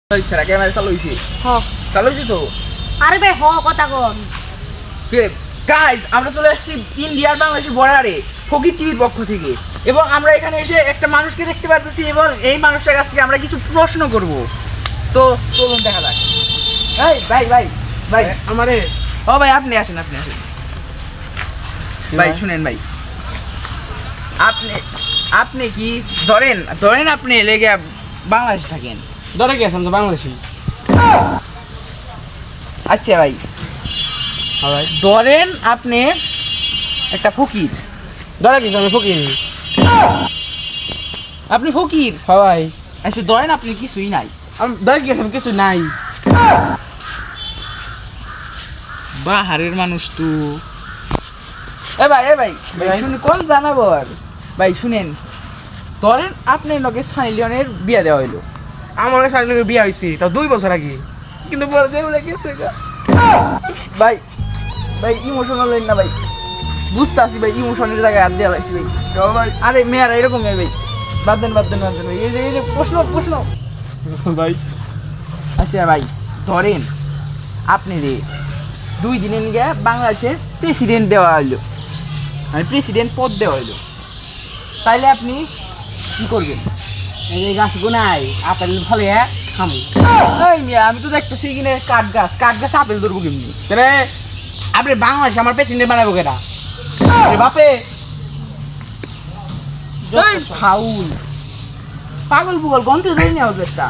Camera চালাইছি হ চালাইছি তো আরে ভাই হ কথা কন গাইস আমরা চলে আসছি ইন্ডিয়া আর বাংলাদেশের বর্ডারে ফকির টিভির পক্ষ থেকে এবং আমরা এখানে এসে একটা মানুষকে দেখতে পারতেছি এবং এই মানুষটার কাছ থেকে আমরা কিছু প্রশ্ন করব তো চলুন দেখা যাক এই ভাই ভাই ভাই আমারে ও ভাই আপনি আসেন ভাই শুনেন ভাই আপনি কি ধরেন আপনি লেগে বাংলাদেশে থাকেন ধরে গেছেন তো বাংলাদেশি আচ্ছা ভাই ধরেন আপনি একটা ফকির ধরে গেছি আমি ফকির আপনি ফকির সবাই আচ্ছা ধরেন আপনি কিছুই নাই আমি ধরে গেছেন কিছু নাই বাহারের মানুষ তো এ ভাই ভাই। শুনে কোন জানাবো আর ভাই শুনেন ধরেন আপনি লোকে সানি লিওনের বিয়ে দেওয়া হইলো আমার কাছে আগে বিয়ে হয়েছে তা 2 বছর আগে কিন্তু বলে যে বলে গেছে গা। ভাই ইমোশনাল হইন না ভাই বুঝতে আসি ভাই ইমোশনের জায়গায় হাত দেওয়া লাগছি ভাই সবাই আরে মেয়ারা এরকম ভাই বাদ দেন ভাই এই যে প্রশ্ন ভাই আচ্ছা ভাই ধরেন আপনি রে 2 দিনের নিয়ে বাংলাদেশের প্রেসিডেন্ট দেওয়া হইলো মানে প্রেসিডেন্ট পদ দেওয়া হইলো তাইলে আপনি কি করবেন এই যে গাছ গুনাই আপেল ফলে খামু এই মিয়া আমি তো দেখতেছি কিনে কাঠ গাছ আপেল ধরবো কেমনি তাহলে আপনি বাংলাদেশ আমার প্রেসিডেন্ট বানাবো কেটা আরে বাপে এই ফাউল পাগল পুগল গন্তে ধরে নেওয়া একটা